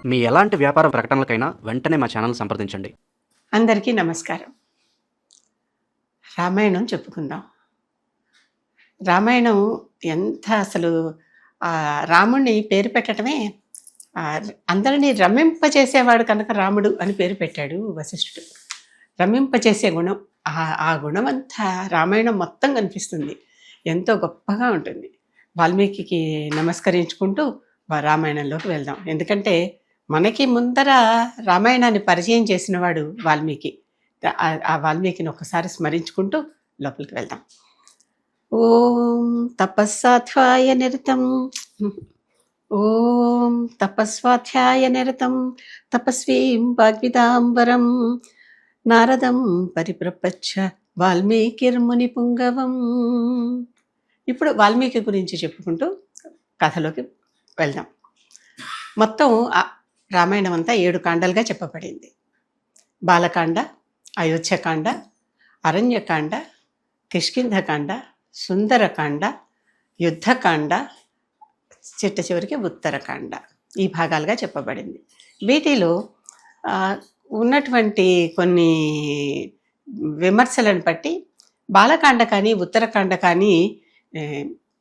మీ ఎలాంటి వ్యాపార ప్రకటనలకైనా వెంటనే మా ఛానల్ సంప్రదించండి. అందరికీ నమస్కారం. రామాయణం చెప్పుకుందాం. రామాయణం ఎంత అసలు రాముణ్ణి పేరు పెట్టడమే అందరినీ రమింపచేసేవాడు కనుక రాముడు అని పేరు పెట్టాడు వశిష్ఠుడు. రమింపచేసే గుణం, ఆ గుణం అంతా రామాయణం మొత్తం కనిపిస్తుంది. ఎంతో గొప్పగా ఉంటుంది. వాల్మీకి నమస్కరించుకుంటూ రామాయణంలోకి వెళ్దాం. ఎందుకంటే మనకి ముందర రామాయణాన్ని పరిచయం చేసినవాడు వాల్మీకి. ఆ వాల్మీకిని ఒకసారి స్మరించుకుంటూ లోపలికి వెళ్దాం. ఓం తపస్సాధ్యాయ నిరతం, ఓం తపస్వాధ్యాయ నిరతం తపస్వీం వాగ్విదాంబరం నారదం పరిప్రపచ్చ వాల్మీకిర్ముని పుంగవం. ఇప్పుడు వాల్మీకి గురించి చెప్పుకుంటూ కథలోకి వెళ్దాం. మొత్తం రామాయణం అంతా 7 కాండలుగా చెప్పబడింది. బాలకాండ, అయోధ్యకాండ, అరణ్యకాండ, కిష్కింధకాండ, సుందరకాండ, యుద్ధకాండ, చివరికి ఉత్తరకాండ, ఈ భాగాలుగా చెప్పబడింది. వీటిలో ఉన్నటువంటి కొన్ని విమర్శలను బట్టి బాలకాండ కానీ ఉత్తరకాండ కానీ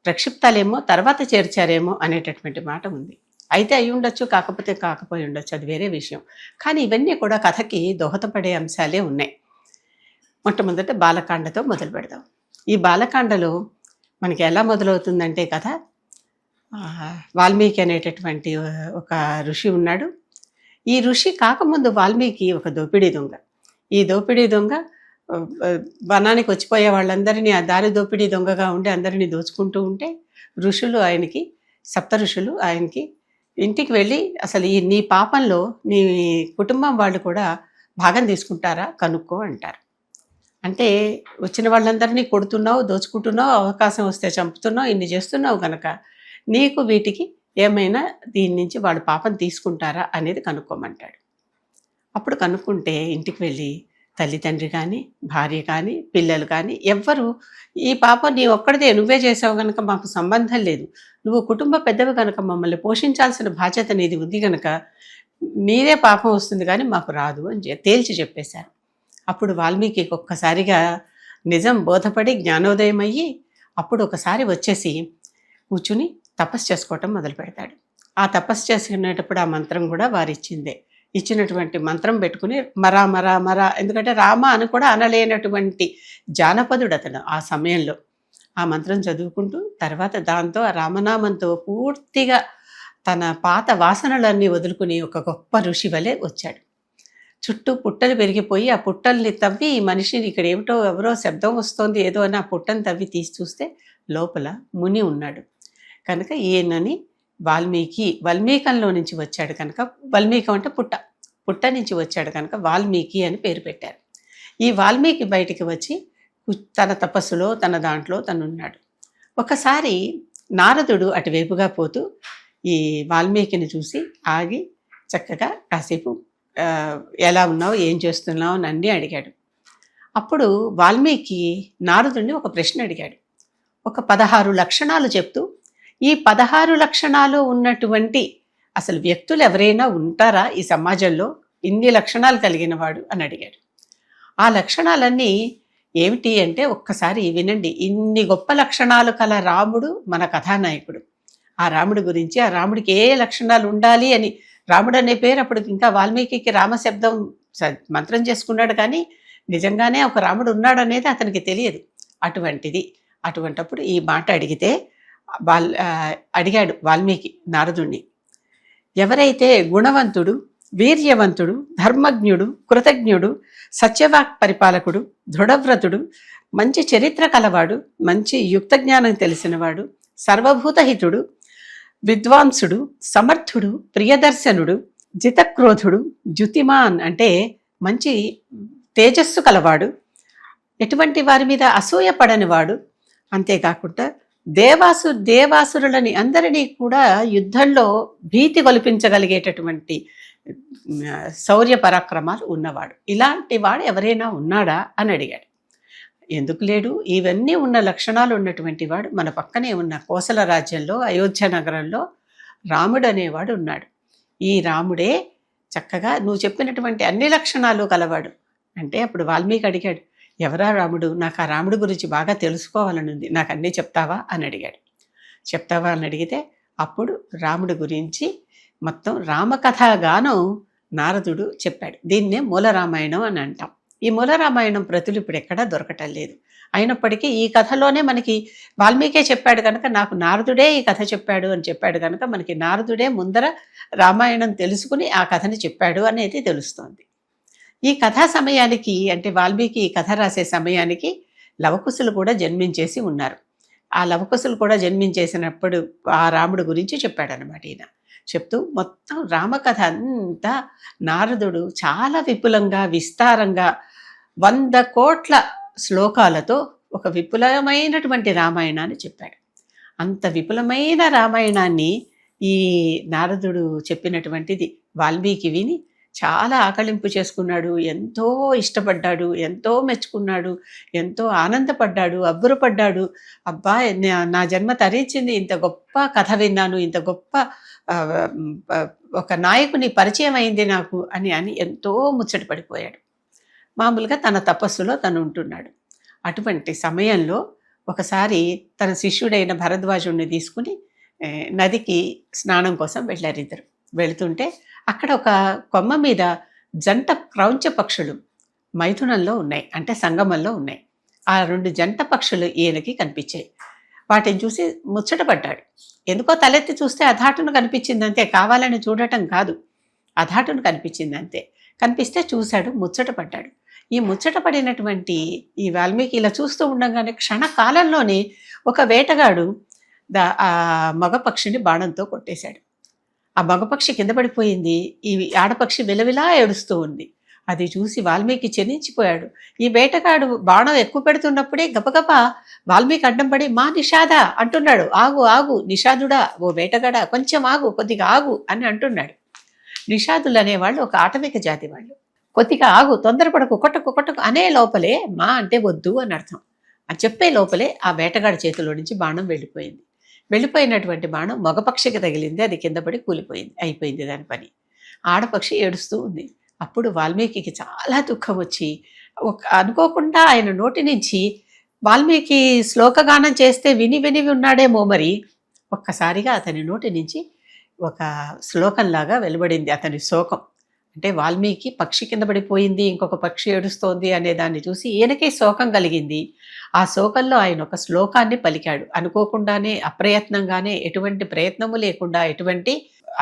ప్రక్షిప్తాలేమో తర్వాత చేర్చారేమో అనేటటువంటి మాట ఉంది. అయితే అయి ఉండొచ్చు, కాకపోయి ఉండొచ్చు, అది వేరే విషయం. కానీ ఇవన్నీ కూడా కథకి దోహదపడే అంశాలే ఉన్నాయి. మొట్టమొదట బాలకాండతో మొదలు పెడదాం. ఈ బాలకాండలో మనకి ఎలా మొదలవుతుందంటే కథ, వాల్మీకి అనేటటువంటి ఒక ఋషి ఉన్నాడు. ఈ ఋషి కాకముందు వాల్మీకి ఒక దోపిడీ దొంగ. ఈ దోపిడీ దొంగ వనానికి వచ్చిపోయే వాళ్ళందరినీ ఆ దారి దోపిడీ దొంగగా ఉండి అందరినీ దోచుకుంటూ ఉంటే ఋషులు ఆయనకి, సప్త ఋషులు ఆయనకి ఇంటికి వెళ్ళి అసలు నీ పాపంలో నీ కుటుంబం వాళ్ళు కూడా భాగం తీసుకుంటారా కనుక్కో అంటారు. అంటే వచ్చిన వాళ్ళందరినీ కొడుతున్నావు, దోచుకుంటున్నావు, అవకాశం వస్తే చంపుతున్నావు, ఇన్ని చేస్తున్నావు కనుక నీకు వీటికి ఏమైనా దీని నుంచి వాళ్ళు పాపం తీసుకుంటారా అనేది కనుక్కోమంటాడు. అప్పుడు కనుక్కుంటే ఇంటికి వెళ్ళి తల్లిదండ్రి కానీ, భార్య కానీ, పిల్లలు కానీ ఎవ్వరు ఈ పాపం నీ ఒక్కడిదే, నువ్వే చేసావు కనుక మాకు సంబంధం లేదు, నువ్వు కుటుంబ పెద్దవి కనుక మమ్మల్ని పోషించాల్సిన బాధ్యత నీది ఉంది కనుక నీదే పాపం వస్తుంది కానీ మాకు రాదు అని తేల్చి చెప్పేశారు. అప్పుడు వాల్మీకి ఒక్కసారిగా నిజం బోధపడి జ్ఞానోదయం అయ్యి అప్పుడు ఒకసారి వచ్చేసి కూర్చుని తపస్సు చేసుకోవటం మొదలు పెడతాడు. ఆ తపస్సు చేసుకునేటప్పుడు ఆ మంత్రం కూడా వారిచ్చిందే. ఇచ్చినటువంటి మంత్రం పెట్టుకుని మరా మరా మరా, ఎందుకంటే రామ అని కూడా అనలేనటువంటి జానపదుడు అతను ఆ సమయంలో. ఆ మంత్రం చదువుకుంటూ తర్వాత దాంతో ఆ రామనామంతో పూర్తిగా తన పాత వాసనలన్నీ వదులుకుని ఒక గొప్ప ఋషి వలె వచ్చాడు. చుట్టూ పుట్టలు పెరిగిపోయి ఆ పుట్టల్ని తవ్వి ఈ మనిషిని ఇక్కడ ఏమిటో ఎవరో శబ్దం వస్తోంది ఏదో అని ఆ పుట్టను తవ్వి తీసి చూస్తే లోపల ముని ఉన్నాడు. కనుక ఈయనని వాల్మీకంలో నుంచి వచ్చాడు కనుక, వాల్మీకం అంటే పుట్ట నుంచి వచ్చాడు కనుక వాల్మీకి అని పేరు పెట్టారు. ఈ వాల్మీకి బయటికి వచ్చి తన తపస్సులో తన దాంట్లో తనున్నాడు. ఒకసారి నారదుడు అటువైపుగా పోతూ ఈ వాల్మీకిని చూసి ఆగి చక్కగా కాసేపు ఎలా ఉన్నావు, ఏం చేస్తున్నావు అని అన్నీ అడిగాడు. అప్పుడు వాల్మీకి నారదుడిని ఒక ప్రశ్న అడిగాడు. ఒక 16 లక్షణాలు చెప్తూ ఈ 16 లక్షణాలు ఉన్నటువంటి అసలు వ్యక్తులు ఎవరైనా ఉంటారా ఈ సమాజంలో, ఇన్ని లక్షణాలు కలిగిన వాడు అని అడిగాడు. ఆ లక్షణాలన్నీ ఏమిటి అంటే ఒక్కసారి వినండి. ఇన్ని గొప్ప లక్షణాలు కల రాముడు మన కథానాయకుడు. ఆ రాముడి గురించి, ఆ రాముడికి ఏ లక్షణాలు ఉండాలి అని, రాముడు అనే పేరు అప్పుడు ఇంకా వాల్మీకి రామశబ్దం మంత్రం చేసుకున్నాడు కానీ నిజంగానే ఒక రాముడు ఉన్నాడు అనేది అతనికి తెలియదు. అటువంటప్పుడు ఈ మాట అడిగితే అడిగాడు వాల్మీకి నారదుణ్ణి. ఎవరైతే గుణవంతుడు, వీర్యవంతుడు, ధర్మజ్ఞుడు, కృతజ్ఞుడు, సత్యవాక్ పరిపాలకుడు, దృఢవ్రతుడు, మంచి చరిత్ర కలవాడు, మంచి యుక్త జ్ఞానం తెలిసినవాడు, సర్వభూతహితుడు, విద్వాంసుడు, సమర్థుడు, ప్రియదర్శనుడు, జితక్రోధుడు, జ్యుతిమాన్ అంటే మంచి తేజస్సు కలవాడు, ఎటువంటి వారి మీద అసూయ పడనివాడు, అంతేకాకుండా దేవాసురులని అందరినీ కూడా యుద్ధంలో భీతి గొలిపించగలిగేటటువంటి శౌర్య పరాక్రమాలు ఉన్నవాడు. ఇలాంటి వాడు ఎవరైనా ఉన్నాడా అని అడిగాడు. ఎందుకు లేడు, ఇవన్నీ ఉన్న లక్షణాలు ఉన్నటువంటి వాడు మన పక్కనే ఉన్న కోసల రాజ్యంలో అయోధ్య నగరంలో రాముడు అనేవాడు ఉన్నాడు. ఈ రాముడే చక్కగా నువ్వు చెప్పినటువంటి అన్ని లక్షణాలు కలవాడు. అంటే అప్పుడు వాల్మీకి అడిగాడు, ఎవరా రాముడు? నాకు ఆ రాముడి గురించి బాగా తెలుసుకోవాలని ఉంది, నాకు అన్నీ చెప్తావా అని అడిగాడు. చెప్తావా అని అడిగితే అప్పుడు రాముడి గురించి మొత్తం రామకథగానం నారదుడు చెప్పాడు. దీన్నే మూల రామాయణం అని అంటాం. ఈ మూల రామాయణం ప్రతులు ఇప్పుడు ఎక్కడా దొరకటం లేదు. అయినప్పటికీ ఈ కథలోనే మనకి వాల్మీకే చెప్పాడు కనుక, నాకు నారదుడే ఈ కథ చెప్పాడు అని చెప్పాడు కనుక మనకి నారదుడే ముందర రామాయణం తెలుసుకుని ఆ కథని చెప్పాడు అనేది తెలుస్తోంది. ఈ కథా సమయానికి, అంటే వాల్మీకి ఈ కథ రాసే సమయానికి లవకుశులు కూడా జన్మించేసి ఉన్నారు. ఆ లవకుశులు కూడా జన్మించేసినప్పుడు ఆ రాముడి గురించి చెప్పాడనమాట ఈయన. చెప్తూ మొత్తం రామకథ అంతా నారదుడు చాలా విపులంగా విస్తారంగా 100 కోట్ల శ్లోకాలతో ఒక విపులమైనటువంటి రామాయణాన్ని చెప్పాడు. అంత విపులమైన రామాయణాన్ని ఈ నారదుడు చెప్పినటువంటిది వాల్మీకి విని చాలా ఆకళింపు చేసుకున్నాడు, ఎంతో ఇష్టపడ్డాడు, ఎంతో మెచ్చుకున్నాడు, ఎంతో ఆనందపడ్డాడు, అబ్బురపడ్డాడు. అబ్బా, నా జన్మ తరించింది, ఇంత గొప్ప కథ విన్నాను, ఇంత గొప్ప ఒక నాయకుని పరిచయం అయింది నాకు అని అని ఎంతో ముచ్చట పడిపోయాడు. మామూలుగా తన తపస్సులో తను ఉంటున్నాడు. అటువంటి సమయంలో ఒకసారి తన శిష్యుడైన భరద్వాజుడిని తీసుకుని నదికి స్నానం కోసం వెళ్ళారు ఇద్దరు. వెళుతుంటే అక్కడ ఒక కొమ్మ మీద జంట క్రౌంచ పక్షులు మైథునంలో ఉన్నాయి, అంటే సంగమంలో ఉన్నాయి. ఆ 2 జంట పక్షులు ఈయనకి కనిపించాయి. వాటిని చూసి ముచ్చటపడ్డాడు. ఎందుకో తలెత్తి చూస్తే అధాటును కనిపించిందంతే, కావాలని చూడటం కాదు, అధాటును కనిపించిందంతే. కనిపిస్తే చూశాడు, ముచ్చటపడ్డాడు. ఈ ముచ్చటపడినటువంటి ఈ వాల్మీకి ఇలా చూస్తూ ఉండగానే క్షణకాలంలోనే ఒక వేటగాడు ఆ మగపక్షిని బాణంతో కొట్టేశాడు. ఆ మగపక్షి కింద పడిపోయింది. ఈ ఆడపక్షి విలవిలా ఏడుస్తూ ఉంది. అది చూసి వాల్మీకి చెల్లించిపోయాడు. ఈ వేటగాడు బాణం ఎక్కువ పెడుతున్నప్పుడే గబగబా వాల్మీకి అడ్డం పడి, మా నిషాద అంటున్నాడు. ఆగు ఆగు నిషాదుడా, ఓ వేటగాడా, కొంచెం ఆగు, కొద్దిగా ఆగు అని అంటున్నాడు. నిషాదులు అనేవాళ్ళు ఒక ఆటవిక జాతి వాళ్ళు. కొద్దిగా ఆగు, తొందరపడకు, కొట్టకు అనే లోపలే మా అంటే వద్దు అని అర్థం. అని చెప్పే లోపలే ఆ వేటగాడి చేతిలో నుంచి బాణం వెళ్ళిపోయింది. వెళ్ళిపోయినటువంటి బాణం మగపక్షికి తగిలింది. అది కింద పడి కూలిపోయింది, అయిపోయింది దాని పని. ఆడపక్షి ఏడుస్తూ ఉంది. అప్పుడు వాల్మీకి చాలా దుఃఖం వచ్చి అనుకోకుండా ఆయన నోటి నుంచి వాల్మీకి శ్లోకగానం చేస్తే విని ఉన్నాడేమో మరి, ఒక్కసారిగా అతని నోటి నుంచి ఒక శ్లోకంలాగా వెలువడింది అతని శోకం. అంటే వాల్మీకి పక్షి కింద పడిపోయింది, ఇంకొక పక్షి ఏడుస్తోంది అనే దాన్ని చూసి ఈయనకే శోకం కలిగింది. ఆ శోకంలో ఆయన ఒక శ్లోకాన్ని పలికాడు. అనుకోకుండానే, అప్రయత్నంగానే, ఎటువంటి ప్రయత్నము లేకుండా, ఎటువంటి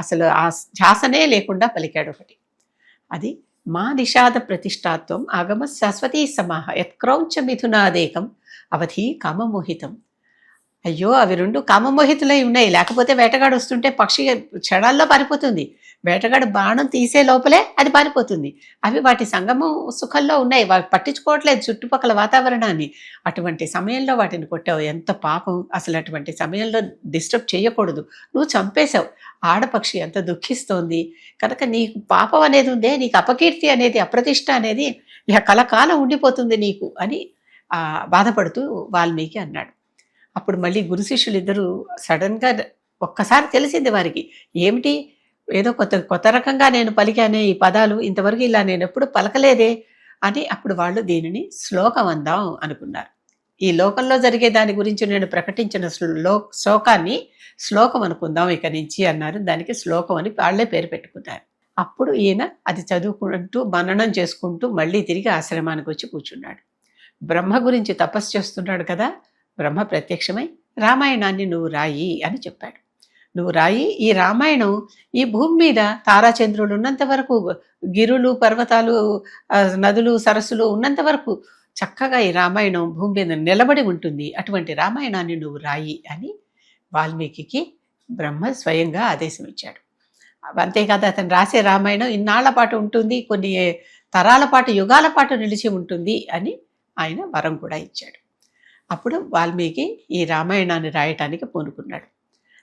అసలు ఆ ధ్యాసనే లేకుండా పలికాడు ఒకటి. అది మా నిషాద ప్రతిష్టాత్వం ఆగమ శాశ్వతీ సమాహ యత్క్రౌంచ మిథునాదేకం అవధి కామమోహితం. అయ్యో, అవి 2 కామమోహితులై ఉన్నాయి. లేకపోతే వేటగాడు వస్తుంటే పక్షి క్షణాల్లో పారిపోతుంది. వేటగాడు బాణం తీసే లోపలే అది పారిపోతుంది. అవి వాటి సంగమం సుఖంలో ఉన్నాయి, వాటి పట్టించుకోవట్లేదు చుట్టుపక్కల వాతావరణాన్ని. అటువంటి సమయంలో వాటిని కొట్టావు, ఎంత పాపం. అసలు అటువంటి సమయంలో డిస్టర్బ్ చేయకూడదు, నువ్వు చంపేశావు. ఆడపక్షి ఎంత దుఃఖిస్తోంది కనుక నీకు పాపం అనేది ఉందే, నీకు అపకీర్తి అనేది, అప్రతిష్ట అనేది ఇక కలకాలం ఉండిపోతుంది నీకు అని బాధపడుతూ వాల్మీకి అన్నాడు. అప్పుడు మళ్ళీ గురు శిష్యులు ఇద్దరు సడన్గా ఒక్కసారి తెలిసింది వారికి, ఏమిటి ఏదో కొత్త రకంగా నేను పలికానే ఈ పదాలు, ఇంతవరకు ఇలా నేను ఎప్పుడు పలకలేదే అని. అప్పుడు వాళ్ళు దీనిని శ్లోకం అందాం అనుకున్నారు. ఈ లోకంలో జరిగే దాని గురించి నేను ప్రకటించిన శ్లోకాన్ని శ్లోకం అనుకుందాం ఇక నుంచి అన్నారు. దానికి శ్లోకం అని వాళ్ళే పేరు పెట్టుకున్నారు. అప్పుడు ఈయన అది చదువుకుంటూ మననం చేసుకుంటూ మళ్ళీ తిరిగి ఆశ్రమానికి వచ్చి కూర్చున్నాడు. బ్రహ్మ గురించి తపస్సు చేస్తున్నాడు కదా, బ్రహ్మ ప్రత్యక్షమై రామాయణాన్ని నువ్వు రాయి అని చెప్పాడు. నువ్వు రాయి, ఈ రామాయణం ఈ భూమి మీద తారాచంద్రులు ఉన్నంత వరకు, గిరులు, పర్వతాలు, నదులు, సరస్సులు ఉన్నంత వరకు చక్కగా ఈ రామాయణం భూమి మీద నిలబడి ఉంటుంది. అటువంటి రామాయణాన్ని నువ్వు రాయి అని వాల్మీకి బ్రహ్మ స్వయంగా ఆదేశం ఇచ్చాడు. అంతేకాదు, అతను రాసే రామాయణం ఇన్నాళ్ల పాటు ఉంటుంది, కొన్ని తరాల పాటు, యుగాల పాటు నిలిచి ఉంటుంది అని ఆయన వరం కూడా ఇచ్చాడు. అప్పుడు వాల్మీకి ఈ రామాయణాన్ని రాయటానికి పూనుకున్నాడు.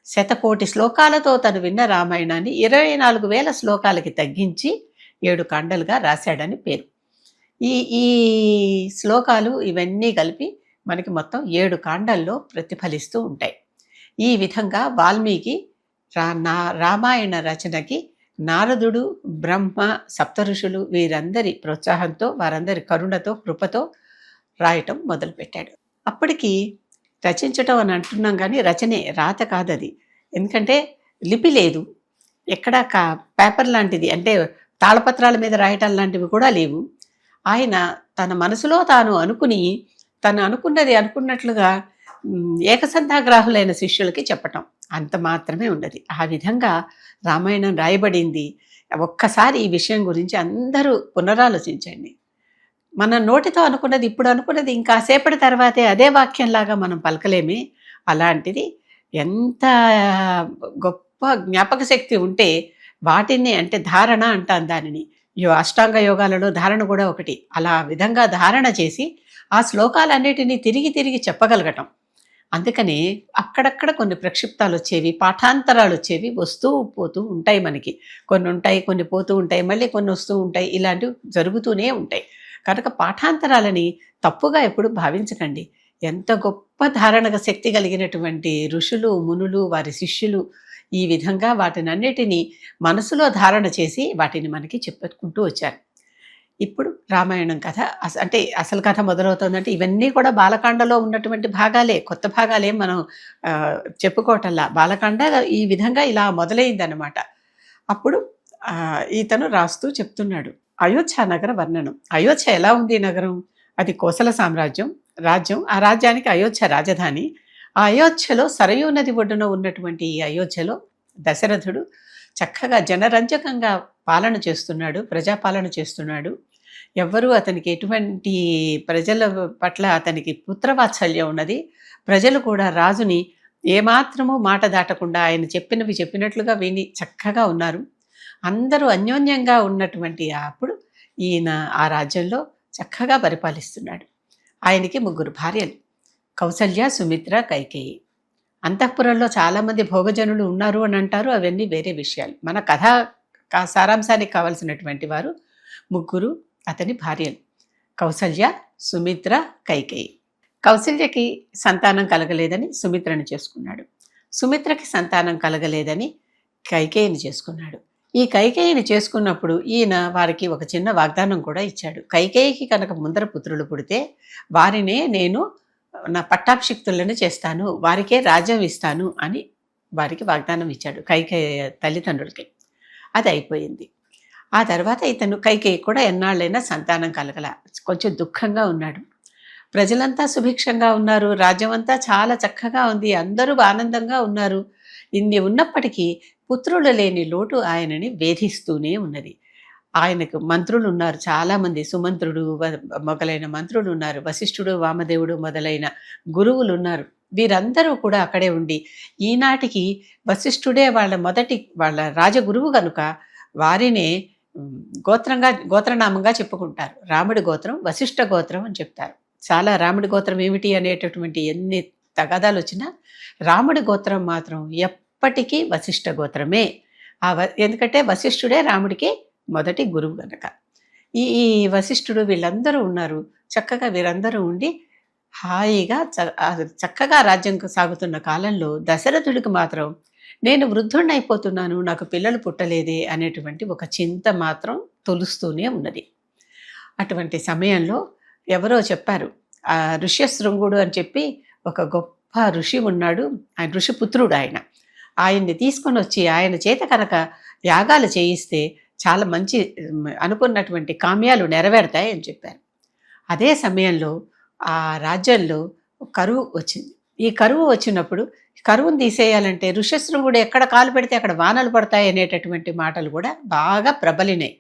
100,000 శ్లోకాలతో తను విన్న రామాయణాన్ని 24,000 శ్లోకాలకి తగ్గించి 7 కాండలుగా రాశాడని పేరు. ఈ శ్లోకాలు ఇవన్నీ కలిపి మనకి మొత్తం 7 కాండల్లో ప్రతిఫలిస్తూ ఉంటాయి. ఈ విధంగా వాల్మీకి రామాయణ రచనకి నారదుడు, బ్రహ్మ, సప్త ఋషులు వీరందరి ప్రోత్సాహంతో, వారందరి కరుణతో, కృపతో రాయటం మొదలుపెట్టాడు. అప్పటికి రచించటం అని అంటున్నాం కానీ రచనే, రాత కాదది. ఎందుకంటే లిపి లేదు, ఎక్కడ పేపర్ లాంటిది అంటే తాళపత్రాల మీద రాయటం లాంటివి కూడా లేవు. ఆయన తన మనసులో తాను అనుకుని, తను అనుకున్నది అనుకున్నట్లుగా ఏకసంధాగ్రాహులైన శిష్యులకి చెప్పటం అంత మాత్రమే ఉన్నది. ఆ విధంగా రామాయణం రాయబడింది. ఒక్కసారి ఈ విషయం గురించి అందరూ పునరాలోచించండి. మన నోటితో అనుకున్నది, ఇప్పుడు అనుకున్నది ఇంకాసేపటి తర్వాతే అదే వాక్యంలాగా మనం పలకలేమే. అలాంటిది ఎంత గొప్ప జ్ఞాపక శక్తి ఉంటే వాటిని, అంటే ధారణ అంటాం దానిని, అష్టాంగ యోగాలలో ధారణ కూడా ఒకటి. అలా విధంగా ధారణ చేసి ఆ శ్లోకాలన్నిటినీ తిరిగి తిరిగి చెప్పగలగటం. అందుకని అక్కడక్కడ కొన్ని ప్రక్షిప్తాలు వచ్చేవి, పాఠాంతరాలు వచ్చేవి, వస్తూ పోతూ ఉంటాయి. మనకి కొన్ని ఉంటాయి, కొన్ని పోతూ ఉంటాయి, మళ్ళీ కొన్ని వస్తూ ఉంటాయి. ఇలాంటివి జరుగుతూనే ఉంటాయి. కనుక పాఠాంతరాలని తప్పుగా ఎప్పుడు భావించకండి. ఎంత గొప్ప ధారణక శక్తి కలిగినటువంటి ఋషులు, మునులు, వారి శిష్యులు ఈ విధంగా వాటినన్నిటినీ మనసులో ధారణ చేసి వాటిని మనకి చెప్పుకుంటూ వచ్చారు. ఇప్పుడు రామాయణం కథ అంటే అసలు కథ మొదలవుతుందంటే ఇవన్నీ కూడా బాలకాండలో ఉన్నటువంటి భాగాలే, కొత్త భాగాలే మనం చెప్పుకోవటంలా. బాలకాండ ఈ విధంగా ఇలా మొదలైందనమాట. అప్పుడు ఇతను రాస్తూ చెప్తున్నాడు అయోధ్య నగర వర్ణనం. అయోధ్య ఎలా ఉంది నగరం? అది కోసల రాజ్యం. ఆ రాజ్యానికి అయోధ్య రాజధాని. ఆ అయోధ్యలో సరయూ నది ఒడ్డున ఉన్నటువంటి ఈ అయోధ్యలో దశరథుడు చక్కగా జనరంజకంగా పాలన చేస్తున్నాడు, ప్రజాపాలన చేస్తున్నాడు. ఎవ్వరూ అతనికి ఎటువంటి ప్రజల పట్ల అతనికి పుత్రవాత్సల్యం ఉన్నది. ప్రజలు కూడా రాజుని ఏమాత్రమూ మాట దాటకుండా ఆయన చెప్పినవి చెప్పినట్లుగా విని చక్కగా ఉన్నారు. అందరూ అన్యోన్యంగా ఉన్నటువంటి అప్పుడు ఈయన ఆ రాజ్యంలో చక్కగా పరిపాలిస్తున్నాడు. ఆయనకి 3 భార్యలు, కౌసల్య, సుమిత్ర, కైకేయి. అంతఃపురంలో చాలామంది భోగజనులు ఉన్నారు అని అంటారు, అవన్నీ వేరే విషయాలు. మన కథ సారాంశానికి కావలసినటువంటి వారు 3 అతని భార్యలు, కౌసల్య, సుమిత్ర, కైకేయి. కౌసల్యకి సంతానం కలగలేదని సుమిత్రను చేసుకున్నాడు. సుమిత్రకి సంతానం కలగలేదని కైకేయిని చేసుకున్నాడు. ఈ కైకేయిని చేసుకున్నప్పుడు ఈయన వారికి ఒక చిన్న వాగ్దానం కూడా ఇచ్చాడు. కైకేయికి కనుక ముందర పుత్రులు పుడితే వారినే నేను నా పట్టాభిషిక్తులను చేస్తాను, వారికే రాజ్యం ఇస్తాను అని వారికి వాగ్దానం ఇచ్చాడు కైకేయి తల్లిదండ్రులకి. అది అయిపోయింది. ఆ తర్వాత ఇతను కైకేయి కూడా ఎన్నాళ్ళైనా సంతానం కలగల, కొంచెం దుఃఖంగా ఉన్నాడు. ప్రజలంతా సుభిక్షంగా ఉన్నారు, రాజ్యం అంతా చాలా చక్కగా ఉంది, అందరూ ఆనందంగా ఉన్నారు. ఇన్ని ఉన్నప్పటికీ పుత్రులు లేని లోటు ఆయనని వేధిస్తూనే ఉన్నది. ఆయనకు మంత్రులు ఉన్నారు చాలామంది, సుమంత్రుడు మొదలైన మంత్రులు ఉన్నారు, వశిష్ఠుడు, వామదేవుడు మొదలైన గురువులు ఉన్నారు. వీరందరూ కూడా అక్కడే ఉండి ఈనాటికి వశిష్ఠుడే వాళ్ళ రాజగురువు కనుక వారినే గోత్రనామంగా చెప్పుకుంటారు. రాముడి గోత్రం వశిష్ఠ గోత్రం అని చెప్తారు. చాలా రాముడి గోత్రం ఏమిటి అనేటటువంటి ఎన్ని తగాదాలు వచ్చినా రాముడి గోత్రం మాత్రం ఎప్పటికీ వశిష్ఠ గోత్రమే. ఎందుకంటే వశిష్ఠుడే రాముడికి మొదటి గురువు గనక. ఈ వశిష్ఠుడు వీళ్ళందరూ ఉన్నారు. చక్కగా వీరందరూ ఉండి హాయిగా చక్కగా రాజ్యం సాగుతున్న కాలంలో దశరథుడికి మాత్రం నేను వృద్ధుడినైపోతున్నాను, నాకు పిల్లలు పుట్టలేదే అనేటువంటి ఒక చింత మాత్రం తొలుస్తూనే ఉన్నది. అటువంటి సమయంలో ఎవరో చెప్పారు, ఆ ఋష్యశృంగుడు అని చెప్పి ఒక గొప్ప ఋషి ఉన్నాడు, ఆయన ఋషిపుత్రుడు. ఆయన్ని తీసుకొని వచ్చి ఆయన చేత కనుక యాగాలు చేయిస్తే చాలా మంచి అనుకున్నటువంటి కామ్యాలు నెరవేరుతాయి అని చెప్పారు. అదే సమయంలో ఆ రాజ్యంలో కరువు వచ్చింది. ఈ కరువు వచ్చినప్పుడు కరువును తీసేయాలంటే ఋష్యశృంగుడు ఎక్కడ కాలు పెడితే అక్కడ వానలు పడతాయి అనేటటువంటి మాటలు కూడా బాగా ప్రబలినాయి.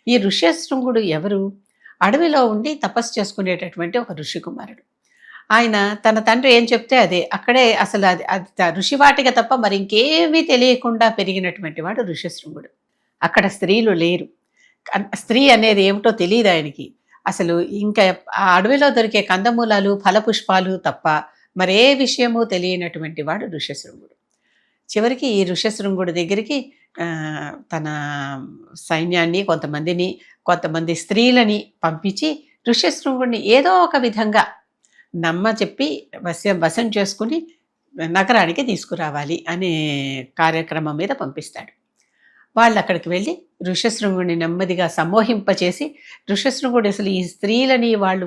ఈ ఋష్యశృంగుడు ఎవరు? అడవిలో ఉండి తపస్సు చేసుకునేటటువంటి ఒక ఋషికుమారుడు. ఆయన తన తండ్రి ఏం చెప్తే అదే, అక్కడే అసలు అది ఋషివాటిక తప్ప మరి ఇంకేమీ తెలియకుండా పెరిగినటువంటి వాడు ఋష్యశృంగుడు. అక్కడ స్త్రీలు లేరు, స్త్రీ అనేది ఏమిటో తెలియదు ఆయనకి. అసలు ఇంకా ఆ అడవిలో దొరికే కందమూలాలు, ఫలపుష్పాలు తప్ప మరే విషయము తెలియనటువంటి వాడు ఋష్యశృంగుడు. చివరికి ఈ ఋష్యశృంగుడి దగ్గరికి తన సైన్యాన్ని, కొంతమంది స్త్రీలని పంపించి ఋష్యశృంగుడిని ఏదో ఒక విధంగా చెప్పి వశం చేసుకుని నగరానికి తీసుకురావాలి అనే కార్యక్రమం మీద పంపిస్తాడు. వాళ్ళు అక్కడికి వెళ్ళి ఋష్యశృంగుడిని నెమ్మదిగా సమ్మోహింపచేసి, ఋష్యశృంగుడు అసలు ఈ స్త్రీలని వాళ్ళు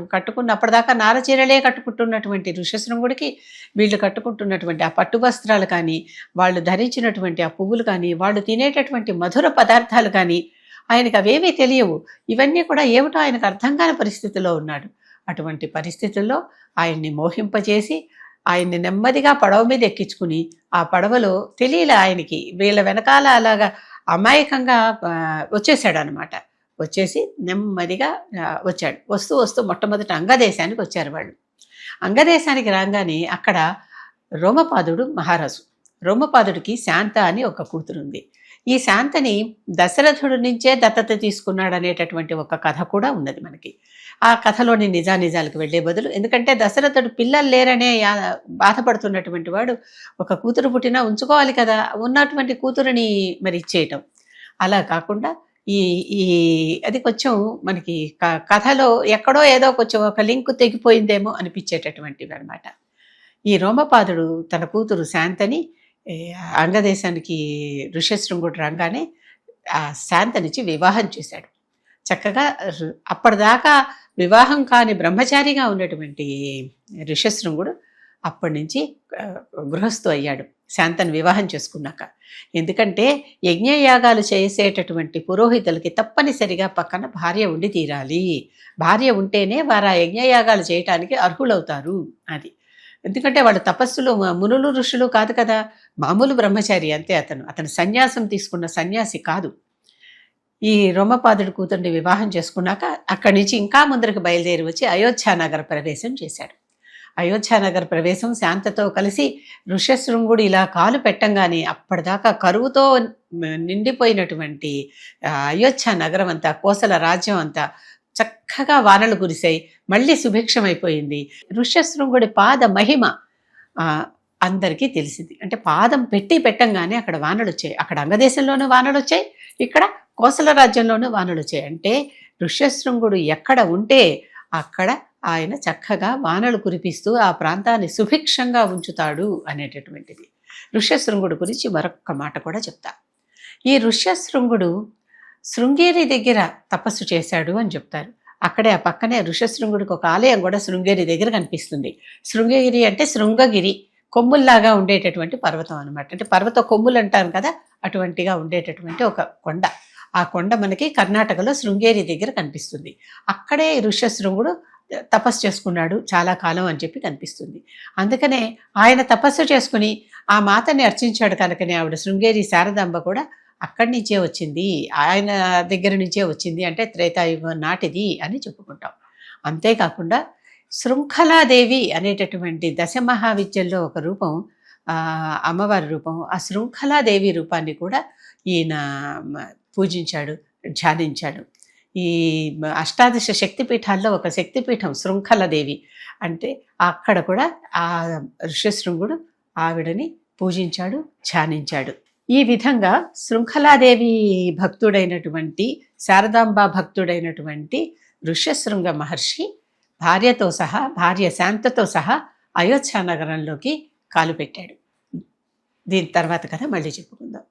అప్పటిదాకా నారచీరలే కట్టుకుంటున్నటువంటి ఋష్యశృంగుడికి వీళ్ళు కట్టుకుంటున్నటువంటి ఆ పట్టు వస్త్రాలు కానీ, వాళ్ళు ధరించినటువంటి ఆ పువ్వులు కానీ, వాళ్ళు తినేటటువంటి మధుర పదార్థాలు కానీ ఆయనకు అవేమీ తెలియవు. ఇవన్నీ కూడా ఏమిటో ఆయనకు అర్థం కాని పరిస్థితిలో ఉన్నాడు. అటువంటి పరిస్థితుల్లో ఆయన్ని మోహింపచేసి ఆయన్ని నెమ్మదిగా పడవ మీద ఎక్కించుకుని, ఆ పడవలో తెలియలే ఆయనకి, వీళ్ళ వెనకాల అలాగా అమాయకంగా వచ్చేసాడు అనమాట. వచ్చేసి నెమ్మదిగా వచ్చాడు. వస్తూ వస్తూ మొట్టమొదట అంగదేశానికి వచ్చారు వాళ్ళు. అంగదేశానికి రాగానే అక్కడ రోమపాదుడు మహారాజు. రోమపాదుడికి శాంత అని ఒక కూతురుంది. ఈ శాంతని దశరథుడి నుంచే దత్తత తీసుకున్నాడు అనేటటువంటి ఒక కథ కూడా ఉన్నది మనకి. ఆ కథలోని నిజానిజాలకు వెళ్లే బదులు, ఎందుకంటే దశరథుడు పిల్లలు లేరనే బాధపడుతున్నటువంటి వాడు ఒక కూతురు పుట్టినా ఉంచుకోవాలి కదా, ఉన్నటువంటి కూతురుని మరి ఇచ్చేయటం. అలా కాకుండా ఈ ఈ అది కొంచెం మనకి కథలో ఎక్కడో ఏదో కొంచెం ఒక లింక్ తెగిపోయిందేమో అనిపించేటటువంటివి అనమాట. ఈ రోమపాదుడు తన కూతురు శాంతని అంగదేశానికి ఋష్యశృంగుడు రాగానే ఆ శాంతనిచ్చి వివాహం చేశాడు. చక్కగా అప్పటిదాకా వివాహం కాని బ్రహ్మచారిగా ఉన్నటువంటి ఋష్యశృంగుడు అప్పటి నుంచి గృహస్థు అయ్యాడు శాంతను వివాహం చేసుకున్నాక. ఎందుకంటే యజ్ఞయాగాలు చేసేటటువంటి పురోహితులకి తప్పనిసరిగా పక్కన భార్య ఉండి తీరాలి. భార్య ఉంటేనే వారు ఆ యజ్ఞయాగాలు చేయటానికి అర్హులవుతారు. అది ఎందుకంటే వాళ్ళు తపస్సులు మునులు ఋషులు కాదు కదా, మామూలు బ్రహ్మచారి అంతే. అతను సన్యాసం తీసుకున్న సన్యాసి కాదు. ఈ రోమపాదుడి కూతుర్ని వివాహం చేసుకున్నాక అక్కడి నుంచి ఇంకా ముందరికి బయలుదేరి వచ్చి అయోధ్యానగర ప్రవేశం చేశాడు. అయోధ్యానగర ప్రవేశం శాంతతో కలిసి ఋష్యశృంగుడు ఇలా కాలు పెట్టంగానే అప్పటిదాకా కరువుతో నిండిపోయినటువంటి అయోధ్య నగరం అంతా, కోసల రాజ్యం అంతా చక్కగా వానలు కురిశాయి. మళ్ళీ సుభిక్షమైపోయింది. ఋష్యశృంగుడి పాద మహిమ అందరికీ తెలిసింది. అంటే పాదం పెట్టంగానే అక్కడ వానలు వచ్చాయి. అక్కడ అంగదేశంలోనూ వానలు వచ్చాయి, ఇక్కడ కోసల రాజ్యంలోనూ వానలు వచ్చాయి. అంటే ఋష్యశృంగుడు ఎక్కడ ఉంటే అక్కడ ఆయన చక్కగా వానలు కురిపిస్తూ ఆ ప్రాంతాన్ని సుభిక్షంగా ఉంచుతాడు అనేటటువంటిది. ఋష్యశృంగుడు గురించి మరొక మాట కూడా చెప్తా. ఈ ఋష్యశృంగుడు శృంగేరి దగ్గర తపస్సు చేశాడు అని చెప్తారు. అక్కడే ఆ పక్కనే ఋష్యశృంగుడికి ఒక ఆలయం కూడా శృంగేరి దగ్గర కనిపిస్తుంది. శృంగగిరి అంటే శృంగగిరి, కొమ్ముల్లాగా ఉండేటటువంటి పర్వతం అనమాట. అంటే పర్వత కొమ్ములు అంటారు కదా, అటువంటిగా ఉండేటటువంటి ఒక కొండ. ఆ కొండ మనకి కర్ణాటకలో శృంగేరి దగ్గర కనిపిస్తుంది. అక్కడే ఋష్యశృంగుడు తపస్సు చేసుకున్నాడు చాలా కాలం అని చెప్పి కనిపిస్తుంది. అందుకనే ఆయన తపస్సు చేసుకుని ఆ మాతని అర్చించాడు కనుకనే ఆవిడ శృంగేరి శారదాంబ కూడా అక్కడి నుంచే వచ్చింది, ఆయన దగ్గర నుంచే వచ్చింది, అంటే త్రేతాయుగం నాటిది అని చెప్పుకుంటాం. అంతేకాకుండా శృంఖలాదేవి అనేటటువంటి దశమహావిద్యల్లో ఒక రూపం, అమ్మవారి రూపం. ఆ శృంఖలాదేవి రూపాన్ని కూడా ఈయన పూజించాడు, ధ్యానించాడు. ఈ అష్టాదశ శక్తిపీఠాల్లో ఒక శక్తిపీఠం శృంఖలదేవి. అంటే అక్కడ కూడా ఆ ఋష్యశృంగుడు ఆవిడని పూజించాడు, ధ్యానించాడు. ఈ విధంగా శృంఖలాదేవి భక్తుడైనటువంటి, శారదాంబ భక్తుడైనటువంటి ఋష్యశృంగ మహర్షి భార్యతో సహా, భార్య శాంతతో సహా అయోధ్య నగరంలోకి కాలు పెట్టాడు. దీని తర్వాత కథ మళ్ళీ చెప్పుకుందాం.